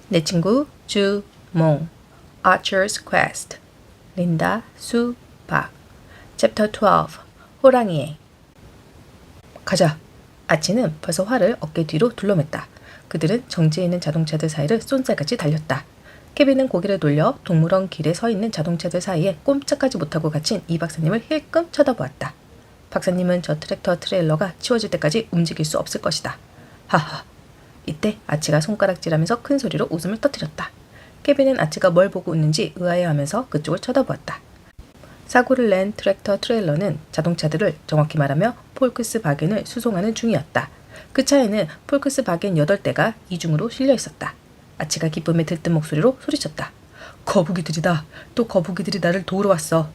내 친구 주몽 Archer's Quest 린다 수박 Chapter 12 호랑이의 가자. 아치는 벌써 화를 어깨 뒤로 둘러맸다. 그들은 정지해 있는 자동차들 사이를 쏜살같이 달렸다. 케빈은 고개를 돌려 동물원 길에 서 있는 자동차들 사이에 꼼짝하지 못하고 갇힌 이 박사님을 힐끔 쳐다보았다. 박사님은 저 트랙터 트레일러가 치워질 때까지 움직일 수 없을 것이다. 하하. 이때 아치가 손가락질하면서 큰 소리로 웃음을 터뜨렸다. 케빈은 아치가 뭘 보고 웃는지 의아해하면서 그쪽을 쳐다보았다. 사고를 낸 트랙터 트레일러는 자동차들을 정확히 말하며 폴크스바겐을 수송하는 중이었다. 그 차에는 폴크스바겐 8대가 이중으로 실려 있었다. 아치가 기쁨에 들뜬 목소리로 소리쳤다. 거북이들이다. 또 거북이들이 나를 도우러 왔어.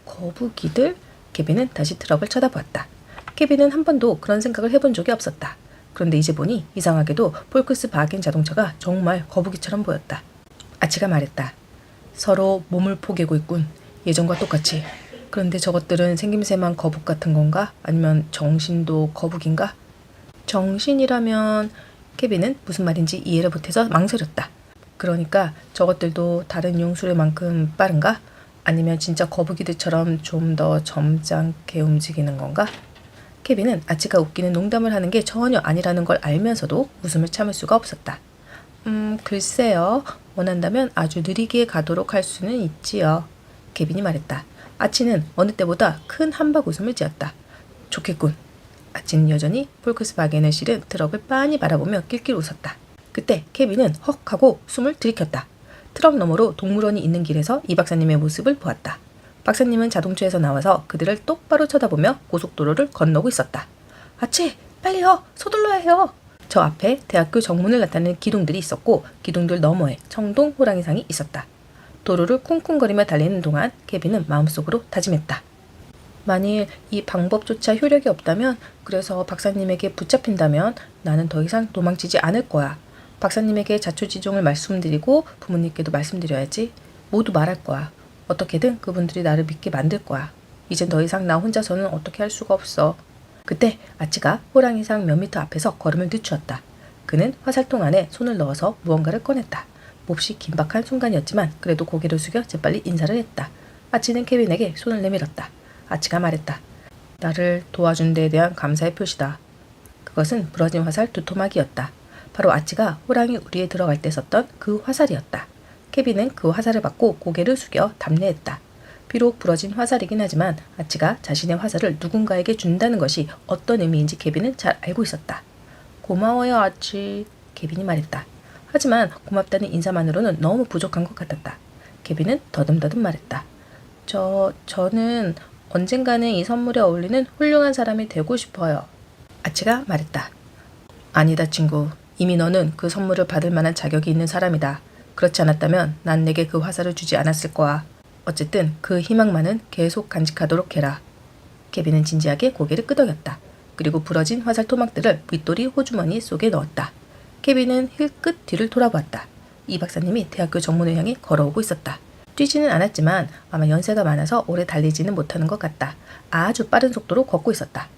거북이들? 케빈은 다시 트럭을 쳐다보았다. 케빈은 한 번도 그런 생각을 해본 적이 없었다. 그런데 이제 보니 이상하게도 폴크스바겐 자동차가 정말 거북이처럼 보였다. 아치가 말했다. 서로 몸을 포개고 있군. 예전과 똑같이. 그런데 저것들은 생김새만 거북 같은 건가? 아니면 정신도 거북인가? 정신이라면 케빈은 무슨 말인지 이해를 못해서 망설였다. 그러니까 저것들도 다른 용수레만큼 빠른가? 아니면 진짜 거북이들처럼 좀 더 점잖게 움직이는 건가? 케빈은 아치가 웃기는 농담을 하는 게 전혀 아니라는 걸 알면서도 웃음을 참을 수가 없었다. 글쎄요. 원한다면 아주 느리게 가도록 할 수는 있지요. 케빈이 말했다. 아치는 어느 때보다 큰 한박 웃음을 지었다. 좋겠군. 아치는 여전히 폴크스바겐을 실은 트럭을 빤히 바라보며 낄낄 웃었다. 그때 케빈은 헉 하고 숨을 들이켰다. 트럭 너머로 동물원이 있는 길에서 이 박사님의 모습을 보았다. 박사님은 자동차에서 나와서 그들을 똑바로 쳐다보며 고속도로를 건너고 있었다. 아치! 빨리요! 서둘러야 해요! 저 앞에 대학교 정문을 나타내는 기둥들이 있었고 기둥들 너머에 청동 호랑이상이 있었다. 도로를 쿵쿵거리며 달리는 동안 케빈은 마음속으로 다짐했다. 만일 이 방법조차 효력이 없다면, 그래서 박사님에게 붙잡힌다면 나는 더 이상 도망치지 않을 거야. 박사님에게 자초지종을 말씀드리고 부모님께도 말씀드려야지. 모두 말할 거야. 어떻게든 그분들이 나를 믿게 만들 거야. 이젠 더 이상 나 혼자서는 어떻게 할 수가 없어. 그때 아치가 호랑이상 몇 미터 앞에서 걸음을 늦추었다. 그는 화살통 안에 손을 넣어서 무언가를 꺼냈다. 몹시 긴박한 순간이었지만 그래도 고개를 숙여 재빨리 인사를 했다. 아치는 케빈에게 손을 내밀었다. 아치가 말했다. 나를 도와준 데에 대한 감사의 표시다. 그것은 부러진 화살 2토막이었다. 바로 아치가 호랑이 우리에 들어갈 때 썼던 그 화살이었다. 케빈은 그 화살을 받고 고개를 숙여 답례했다. 비록 부러진 화살이긴 하지만 아치가 자신의 화살을 누군가에게 준다는 것이 어떤 의미인지 케빈은 잘 알고 있었다. 고마워요, 아치. 케빈이 말했다. 하지만 고맙다는 인사만으로는 너무 부족한 것 같았다. 케빈은 더듬더듬 말했다. 저는 언젠가는 이 선물에 어울리는 훌륭한 사람이 되고 싶어요. 아치가 말했다. 아니다, 친구. 이미 너는 그 선물을 받을 만한 자격이 있는 사람이다. 그렇지 않았다면 난 내게 그 화살을 주지 않았을 거야. 어쨌든 그 희망만은 계속 간직하도록 해라. 케빈은 진지하게 고개를 끄덕였다. 그리고 부러진 화살 토막들을 윗돌이 호주머니 속에 넣었다. 케빈은 힐끗 뒤를 돌아보았다. 이 박사님이 대학교 정문을 향해 걸어오고 있었다. 뛰지는 않았지만 아마 연세가 많아서 오래 달리지는 못하는 것 같다. 아주 빠른 속도로 걷고 있었다.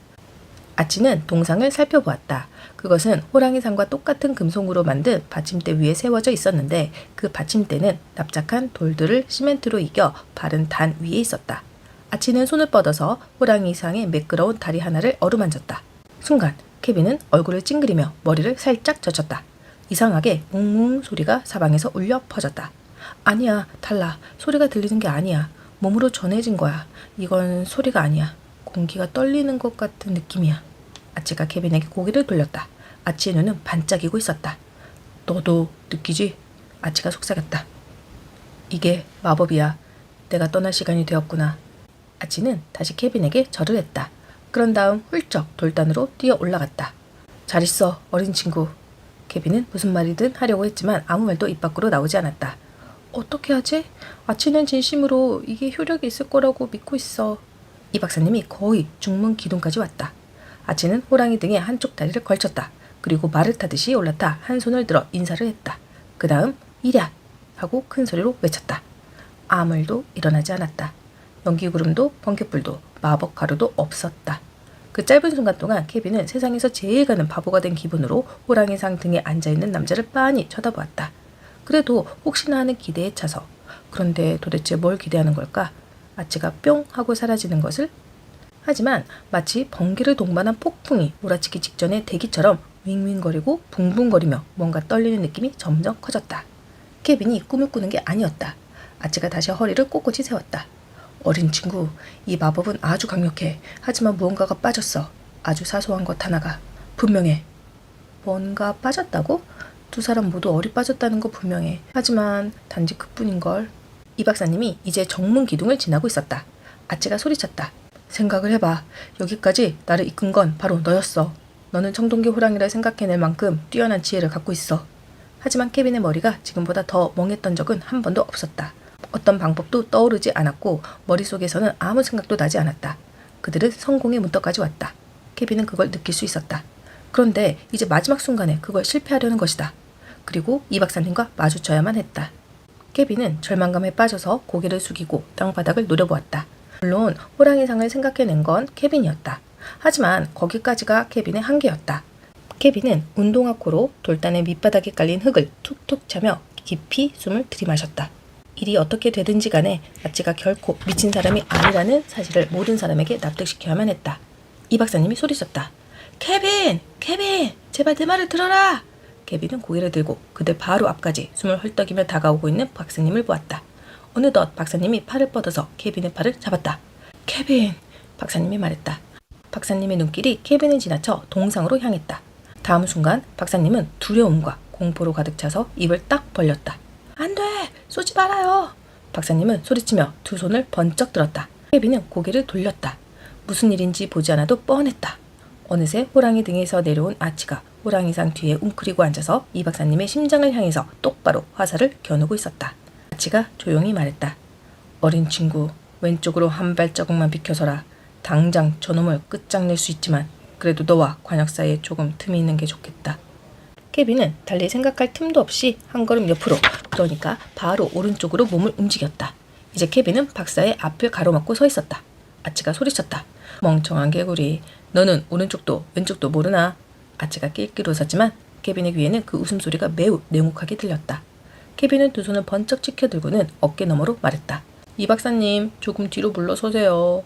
아치는 동상을 살펴보았다. 그것은 호랑이상과 똑같은 금속으로 만든 받침대 위에 세워져 있었는데 그 받침대는 납작한 돌들을 시멘트로 이겨 바른 단 위에 있었다. 아치는 손을 뻗어서 호랑이상의 매끄러운 다리 하나를 어루만졌다. 순간 케빈은 얼굴을 찡그리며 머리를 살짝 젖혔다. 이상하게 웅웅 소리가 사방에서 울려 퍼졌다. 아니야, 달라. 소리가 들리는 게 아니야. 몸으로 전해진 거야. 이건 소리가 아니야. 공기가 떨리는 것 같은 느낌이야. 아치가 케빈에게 고개를 돌렸다. 아치의 눈은 반짝이고 있었다. 너도 느끼지? 아치가 속삭였다. 이게 마법이야. 내가 떠날 시간이 되었구나. 아치는 다시 케빈에게 절을 했다. 그런 다음 훌쩍 돌단으로 뛰어 올라갔다. 잘 있어, 어린 친구. 케빈은 무슨 말이든 하려고 했지만 아무 말도 입 밖으로 나오지 않았다. 어떻게 하지? 아치는 진심으로 이게 효력이 있을 거라고 믿고 있어. 이 박사님이 거의 중문 기둥까지 왔다. 아치는 호랑이 등의 한쪽 다리를 걸쳤다. 그리고 말을 타듯이 올라타 한 손을 들어 인사를 했다. 그 다음 이랴 하고 큰 소리로 외쳤다. 아무 일도 일어나지 않았다. 연기구름도 번갯불도 마법 가루도 없었다. 그 짧은 순간 동안 케빈은 세상에서 제일 가는 바보가 된 기분으로 호랑이상 등에 앉아있는 남자를 빤히 쳐다보았다. 그래도 혹시나 하는 기대에 차서. 그런데 도대체 뭘 기대하는 걸까? 아치가 뿅 하고 사라지는 것을? 하지만 마치 번개를 동반한 폭풍이 몰아치기 직전의 대기처럼 윙윙거리고 붕붕거리며 뭔가 떨리는 느낌이 점점 커졌다. 케빈이 꿈을 꾸는 게 아니었다. 아치가 다시 허리를 꼿꼿이 세웠다. 어린 친구, 이 마법은 아주 강력해. 하지만 무언가가 빠졌어. 아주 사소한 것 하나가. 분명해. 뭔가 빠졌다고? 두 사람 모두 얼이 빠졌다는 거 분명해. 하지만 단지 그뿐인걸. 이 박사님이 이제 정문 기둥을 지나고 있었다. 아치가 소리쳤다. 생각을 해봐. 여기까지 나를 이끈 건 바로 너였어. 너는 청동기 호랑이를 생각해낼 만큼 뛰어난 지혜를 갖고 있어. 하지만 케빈의 머리가 지금보다 더 멍했던 적은 한 번도 없었다. 어떤 방법도 떠오르지 않았고 머릿속에서는 아무 생각도 나지 않았다. 그들은 성공의 문턱까지 왔다. 케빈은 그걸 느낄 수 있었다. 그런데 이제 마지막 순간에 그걸 실패하려는 것이다. 그리고 이 박사님과 마주쳐야만 했다. 케빈은 절망감에 빠져서 고개를 숙이고 땅바닥을 노려보았다. 물론 호랑이상을 생각해낸 건 케빈이었다. 하지만 거기까지가 케빈의 한계였다. 케빈은 운동화 코로 돌단의 밑바닥에 깔린 흙을 툭툭 차며 깊이 숨을 들이마셨다. 일이 어떻게 되든지 간에 아치가 결코 미친 사람이 아니라는 사실을 모든 사람에게 납득시켜야만 했다. 이 박사님이 소리쳤다. 케빈! 케빈! 제발 내 말을 들어라! 케빈은 고개를 들고 그들 바로 앞까지 숨을 헐떡이며 다가오고 있는 박사님을 보았다. 어느덧 박사님이 팔을 뻗어서 케빈의 팔을 잡았다. 케빈! 박사님이 말했다. 박사님의 눈길이 케빈을 지나쳐 동상으로 향했다. 다음 순간 박사님은 두려움과 공포로 가득 차서 입을 딱 벌렸다. 안 돼! 쏘지 말아요! 박사님은 소리치며 두 손을 번쩍 들었다. 케빈은 고개를 돌렸다. 무슨 일인지 보지 않아도 뻔했다. 어느새 호랑이 등에서 내려온 아치가 호랑이상 뒤에 웅크리고 앉아서 이 박사님의 심장을 향해서 똑바로 화살을 겨누고 있었다. 아치가 조용히 말했다. 어린 친구, 왼쪽으로 한 발자국만 비켜서라. 당장 저놈을 끝장낼 수 있지만 그래도 너와 관역 사이에 조금 틈이 있는 게 좋겠다. 케빈은 달리 생각할 틈도 없이 한 걸음 옆으로, 그러니까 바로 오른쪽으로 몸을 움직였다. 이제 케빈은 박사의 앞을 가로막고 서 있었다. 아치가 소리쳤다. 멍청한 개구리, 너는 오른쪽도 왼쪽도 모르나? 아치가 낄낄 웃었지만 케빈의 귀에는 그 웃음소리가 매우 냉혹하게 들렸다. 케빈은 두 손을 번쩍 치켜들고는 어깨 너머로 말했다. 이 박사님, 조금 뒤로 물러서세요.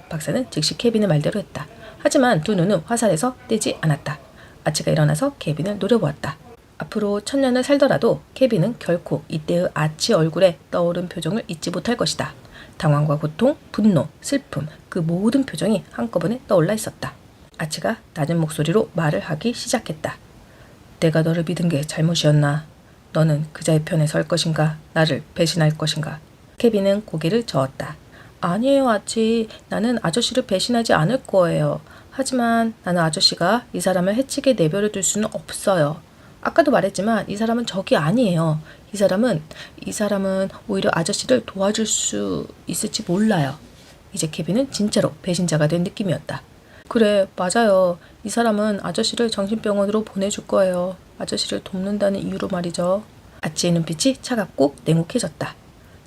박사는 즉시 케빈의 말대로 했다. 하지만 두 눈은 화살에서 떼지 않았다. 아치가 일어나서 케빈을 노려보았다. 앞으로 1000년을 살더라도 케빈은 결코 이때의 아치 얼굴에 떠오른 표정을 잊지 못할 것이다. 당황과 고통, 분노, 슬픔, 그 모든 표정이 한꺼번에 떠올라 있었다. 아치가 낮은 목소리로 말을 하기 시작했다. 내가 너를 믿은 게 잘못이었나? 너는 그자의 편에 설 것인가? 나를 배신할 것인가? 케빈은 고개를 저었다. 아니에요, 아치. 나는 아저씨를 배신하지 않을 거예요. 하지만 나는 아저씨가 이 사람을 해치게 내버려 둘 수는 없어요. 아까도 말했지만 이 사람은 적이 아니에요. 이 사람은 오히려 아저씨를 도와줄 수 있을지 몰라요. 이제 케빈은 진짜로 배신자가 된 느낌이었다. 그래, 맞아요. 이 사람은 아저씨를 정신병원으로 보내줄 거예요. 아저씨를 돕는다는 이유로 말이죠. 아치의 눈빛이 차갑고 냉혹해졌다.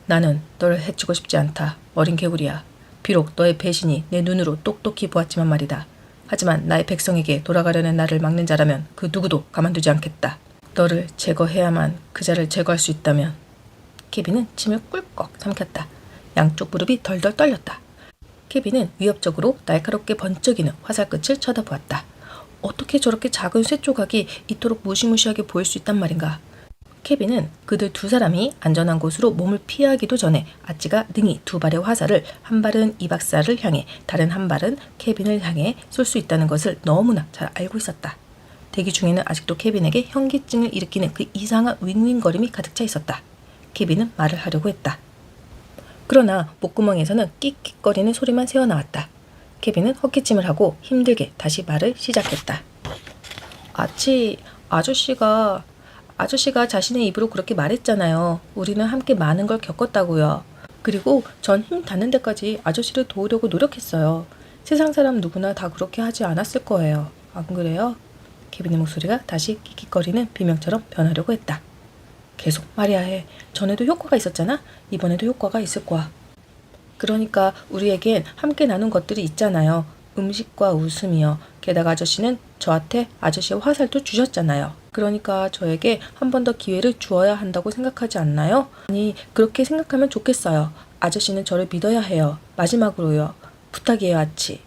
나는 너를 해치고 싶지 않다. 어린 개구리야. 비록 너의 배신이 내 눈으로 똑똑히 보았지만 말이다. 하지만 나의 백성에게 돌아가려는 나를 막는 자라면 그 누구도 가만두지 않겠다. 너를 제거해야만 그 자를 제거할 수 있다면. 케빈은 침을 꿀꺽 삼켰다. 양쪽 무릎이 덜덜 떨렸다. 케빈은 위협적으로 날카롭게 번쩍이는 화살 끝을 쳐다보았다. 어떻게 저렇게 작은 쇠 조각이 이토록 무시무시하게 보일 수 있단 말인가. 케빈은 그들 두 사람이 안전한 곳으로 몸을 피하기도 전에 아치가 능히 두 발의 화살을, 한 발은 이 박사를 향해 다른 한 발은 케빈을 향해 쏠 수 있다는 것을 너무나 잘 알고 있었다. 대기 중에는 아직도 케빈에게 현기증을 일으키는 그 이상한 윙윙거림이 가득 차 있었다. 케빈은 말을 하려고 했다. 그러나 목구멍에서는 끽끽거리는 소리만 새어나왔다. 케빈은 헛기침을 하고 힘들게 다시 말을 시작했다. 아치, 아저씨가 자신의 입으로 그렇게 말했잖아요. 우리는 함께 많은 걸 겪었다고요. 그리고 전 힘 닿는 데까지 아저씨를 도우려고 노력했어요. 세상 사람 누구나 다 그렇게 하지 않았을 거예요. 안 그래요? 케빈의 목소리가 다시 끽끽거리는 비명처럼 변하려고 했다. 계속 말해야 해. 전에도 효과가 있었잖아? 이번에도 효과가 있을 거야. 그러니까 우리에겐 함께 나눈 것들이 있잖아요. 음식과 웃음이요. 게다가 아저씨는 저한테 아저씨의 화살도 주셨잖아요. 그러니까 저에게 한 번 더 기회를 주어야 한다고 생각하지 않나요? 아니, 그렇게 생각하면 좋겠어요. 아저씨는 저를 믿어야 해요. 마지막으로요. 부탁이에요, 아치.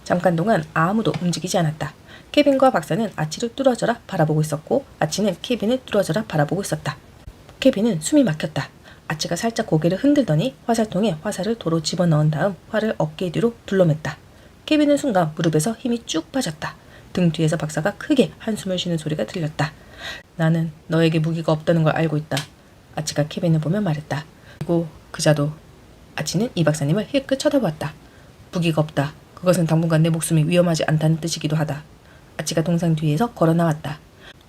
잠깐 동안 아무도 움직이지 않았다. 케빈과 박사는 아치를 뚫어져라 바라보고 있었고 아치는 케빈을 뚫어져라 바라보고 있었다. 케빈은 숨이 막혔다. 아치가 살짝 고개를 흔들더니 화살통에 화살을 도로 집어넣은 다음 활을 어깨 뒤로 둘러맸다. 케빈은 순간 무릎에서 힘이 쭉 빠졌다. 등 뒤에서 박사가 크게 한숨을 쉬는 소리가 들렸다. 나는 너에게 무기가 없다는 걸 알고 있다. 아치가 케빈을 보며 말했다. 그리고 그자도. 아치는 이 박사님을 힐끗 쳐다보았다. 무기가 없다. 그것은 당분간 내 목숨이 위험하지 않다는 뜻이기도 하다. 아치가 동상 뒤에서 걸어 나왔다.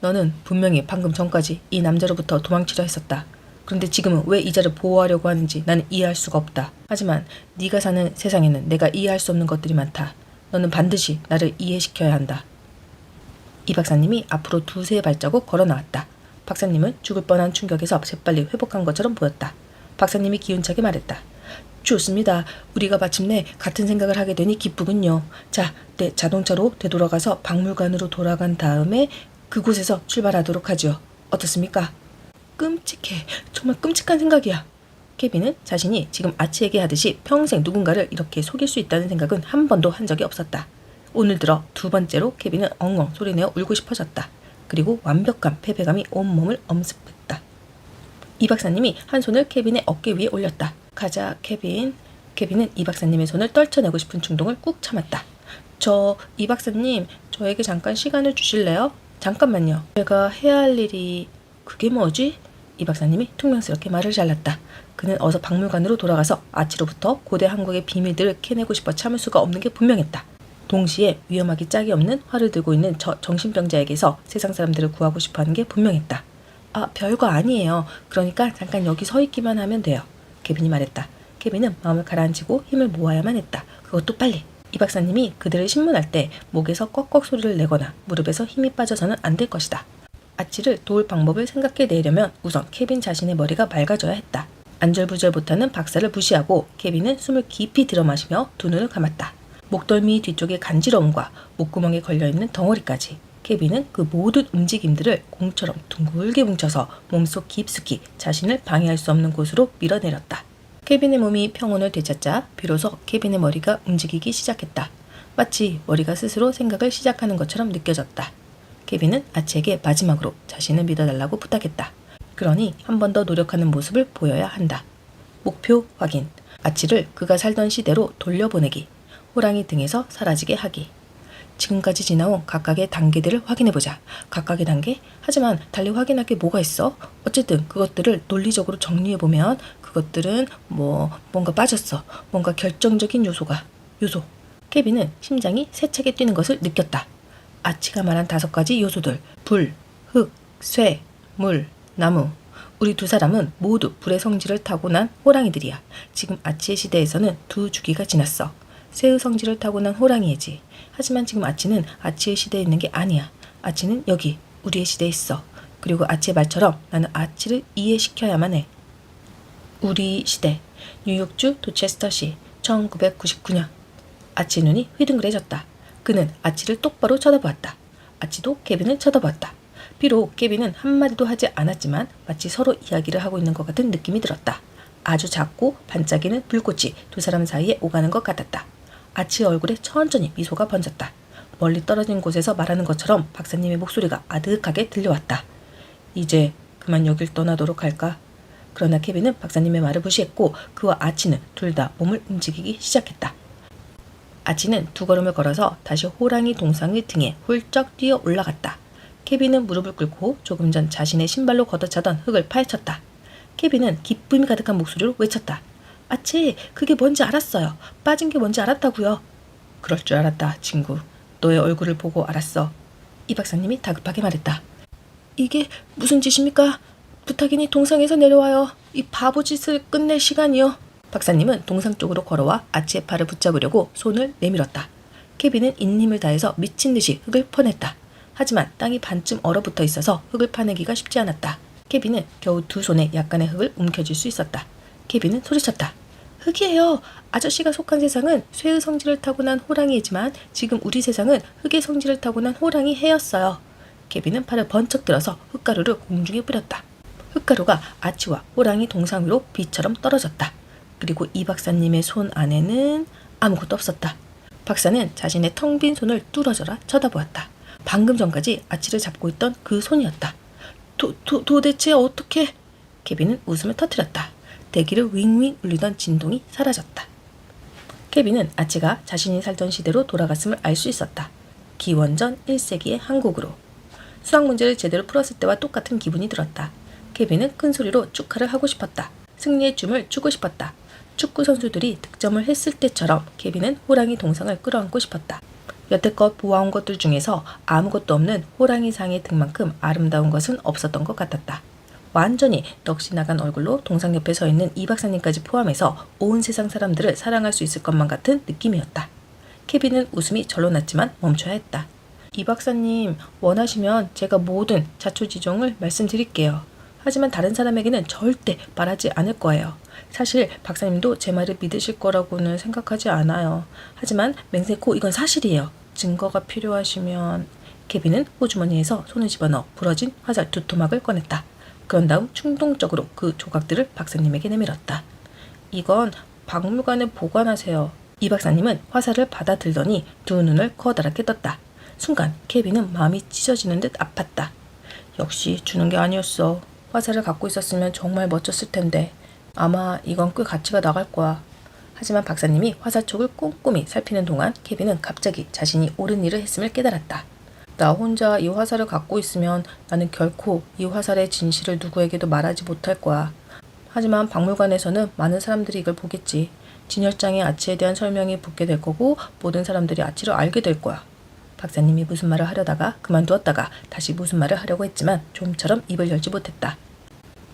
너는 분명히 방금 전까지 이 남자로부터 도망치려 했었다. 그런데 지금은 왜 이자를 보호하려고 하는지 나는 이해할 수가 없다. 하지만 네가 사는 세상에는 내가 이해할 수 없는 것들이 많다. 너는 반드시 나를 이해시켜야 한다. 이 박사님이 앞으로 두세 발자국 걸어 나왔다. 박사님은 죽을 뻔한 충격에서 재빨리 회복한 것처럼 보였다. 박사님이 기운차게 말했다. 좋습니다. 우리가 마침내 같은 생각을 하게 되니 기쁘군요. 자, 내 자동차로 되돌아가서 박물관으로 돌아간 다음에 그곳에서 출발하도록 하죠. 어떻습니까? 끔찍해. 정말 끔찍한 생각이야. 케빈은 자신이 지금 아치에게 하듯이 평생 누군가를 이렇게 속일 수 있다는 생각은 한 번도 한 적이 없었다. 오늘 들어 두 번째로 케빈은 엉엉 소리내어 울고 싶어졌다. 그리고 완벽한 패배감이 온몸을 엄습했다. 이 박사님이 한 손을 케빈의 어깨 위에 올렸다. 가자, 케빈. 케빈은 이 박사님의 손을 떨쳐내고 싶은 충동을 꾹 참았다. 이 박사님, 저에게 잠깐 시간을 주실래요? 잠깐만요. 제가 해야 할 일이... 그게 뭐지? 이 박사님이 퉁명스럽게 말을 잘랐다. 그는 어서 박물관으로 돌아가서 아치로부터 고대 한국의 비밀들을 캐내고 싶어 참을 수가 없는 게 분명했다. 동시에 위험하기 짝이 없는 활을 들고 있는 저 정신병자에게서 세상 사람들을 구하고 싶어하는 게 분명했다. 아, 별거 아니에요. 그러니까 잠깐 여기 서 있기만 하면 돼요. 케빈이 말했다. 케빈은 마음을 가라앉히고 힘을 모아야만 했다. 그것도 빨리. 이 박사님이 그들을 신문할 때 목에서 꺽꺽 소리를 내거나 무릎에서 힘이 빠져서는 안 될 것이다. 아치를 도울 방법을 생각해내려면 우선 케빈 자신의 머리가 맑아져야 했다. 안절부절 못하는 박사를 무시하고 케빈은 숨을 깊이 들어마시며 두 눈을 감았다. 목덜미 뒤쪽의 간지러움과 목구멍에 걸려있는 덩어리까지 케빈은 그 모든 움직임들을 공처럼 둥글게 뭉쳐서 몸속 깊숙이 자신을 방해할 수 없는 곳으로 밀어내렸다. 케빈의 몸이 평온을 되찾자 비로소 케빈의 머리가 움직이기 시작했다. 마치 머리가 스스로 생각을 시작하는 것처럼 느껴졌다. 케빈은 아치에게 마지막으로 자신을 믿어달라고 부탁했다. 그러니 한 번 더 노력하는 모습을 보여야 한다. 목표 확인. 아치를 그가 살던 시대로 돌려보내기. 호랑이 등에서 사라지게 하기. 지금까지 지나온 각각의 단계들을 확인해보자. 각각의 단계? 하지만 달리 확인할 게 뭐가 있어? 어쨌든 그것들을 논리적으로 정리해보면 그것들은 뭔가 빠졌어. 뭔가 결정적인 요소. 케빈은 심장이 세차게 뛰는 것을 느꼈다. 아치가 말한 5가지 요소들. 불, 흙, 쇠, 물, 나무. 우리 두 사람은 모두 불의 성질을 타고난 호랑이들이야. 지금 아치의 시대에서는 2주기가 지났어. 쇠의 성질을 타고난 호랑이이지. 하지만 지금 아치는 아치의 시대에 있는 게 아니야. 아치는 여기 우리의 시대에 있어. 그리고 아치의 말처럼 나는 아치를 이해시켜야만 해. 우리 시대. 뉴욕주 도체스터시 1999년. 아치 눈이 휘둥그레졌다. 그는 아치를 똑바로 쳐다보았다. 아치도 케빈을 쳐다보았다. 비록 케빈은 한마디도 하지 않았지만 마치 서로 이야기를 하고 있는 것 같은 느낌이 들었다. 아주 작고 반짝이는 불꽃이 두 사람 사이에 오가는 것 같았다. 아치의 얼굴에 천천히 미소가 번졌다. 멀리 떨어진 곳에서 말하는 것처럼 박사님의 목소리가 아득하게 들려왔다. 이제 그만 여길 떠나도록 할까? 그러나 케빈은 박사님의 말을 무시했고 그와 아치는 둘 다 몸을 움직이기 시작했다. 아치는 2걸음을 걸어서 다시 호랑이 동상의 등에 훌쩍 뛰어 올라갔다. 케빈은 무릎을 꿇고 조금 전 자신의 신발로 걷어차던 흙을 파헤쳤다. 케빈은 기쁨이 가득한 목소리로 외쳤다. 아치, 그게 뭔지 알았어요. 빠진 게 뭔지 알았다고요. 그럴 줄 알았다, 친구. 너의 얼굴을 보고 알았어. 이 박사님이 다급하게 말했다. 이게 무슨 짓입니까? 부탁이니 동상에서 내려와요. 이 바보짓을 끝낼 시간이요. 박사님은 동상 쪽으로 걸어와 아치의 팔을 붙잡으려고 손을 내밀었다. 케빈은 인힘을 다해서 미친 듯이 흙을 퍼냈다. 하지만 땅이 반쯤 얼어붙어 있어서 흙을 파내기가 쉽지 않았다. 케빈은 겨우 2손에 약간의 흙을 움켜쥘 수 있었다. 케빈은 소리쳤다. 흑이에요. 아저씨가 속한 세상은 쇠의 성질을 타고난 호랑이이지만 지금 우리 세상은 흑의 성질을 타고난 호랑이 해였어요. 케빈은 팔을 번쩍 들어서 흙가루를 공중에 뿌렸다. 흙가루가 아치와 호랑이 동상 위로 비처럼 떨어졌다. 그리고 이 박사님의 손 안에는 아무것도 없었다. 박사는 자신의 텅 빈 손을 뚫어져라 쳐다보았다. 방금 전까지 아치를 잡고 있던 그 손이었다. 도대체 어떻게? 케빈은 웃음을 터뜨렸다. 대기를 윙윙 울리던 진동이 사라졌다. 케빈은 아치가 자신이 살던 시대로 돌아갔음을 알 수 있었다. 기원전 1세기의 한국으로. 수학 문제를 제대로 풀었을 때와 똑같은 기분이 들었다. 케빈은 큰 소리로 축하를 하고 싶었다. 승리의 춤을 추고 싶었다. 축구 선수들이 득점을 했을 때처럼 케빈은 호랑이 동상을 끌어안고 싶었다. 여태껏 보아온 것들 중에서 아무것도 없는 호랑이상의 등만큼 아름다운 것은 없었던 것 같았다. 완전히 넋이 나간 얼굴로 동상 옆에 서 있는 이 박사님까지 포함해서 온 세상 사람들을 사랑할 수 있을 것만 같은 느낌이었다. 케빈은 웃음이 절로 났지만 멈춰야 했다. 이 박사님, 원하시면 제가 모든 자초지종을 말씀드릴게요. 하지만 다른 사람에게는 절대 말하지 않을 거예요. 사실 박사님도 제 말을 믿으실 거라고는 생각하지 않아요. 하지만 맹세코 이건 사실이에요. 증거가 필요하시면... 케빈은 호주머니에서 손을 집어넣어 부러진 화살 2토막을 꺼냈다. 그런 다음 충동적으로 그 조각들을 박사님에게 내밀었다. 이건 박물관에 보관하세요. 이 박사님은 화살을 받아들더니 두 눈을 커다랗게 떴다. 순간 케빈은 마음이 찢어지는 듯 아팠다. 역시 주는 게 아니었어. 화살을 갖고 있었으면 정말 멋졌을 텐데 아마 이건 꽤 가치가 나갈 거야. 하지만 박사님이 화살촉을 꼼꼼히 살피는 동안 케빈은 갑자기 자신이 옳은 일을 했음을 깨달았다. 나 혼자 이 화살을 갖고 있으면 나는 결코 이 화살의 진실을 누구에게도 말하지 못할 거야. 하지만 박물관에서는 많은 사람들이 이걸 보겠지. 진열장에 아치에 대한 설명이 붙게 될 거고 모든 사람들이 아치를 알게 될 거야. 박사님이 무슨 말을 하려다가 그만두었다가 다시 무슨 말을 하려고 했지만 좀처럼 입을 열지 못했다.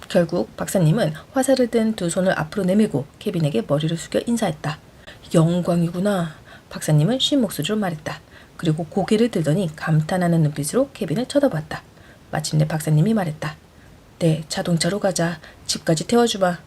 결국 박사님은 화살을 든 두 손을 앞으로 내밀고 케빈에게 머리를 숙여 인사했다. 영광이구나. 박사님은 쉰 목소리로 말했다. 그리고 고개를 들더니 감탄하는 눈빛으로 케빈을 쳐다봤다. 마침내 박사님이 말했다. 네, 자동차로 가자. 집까지 태워주마.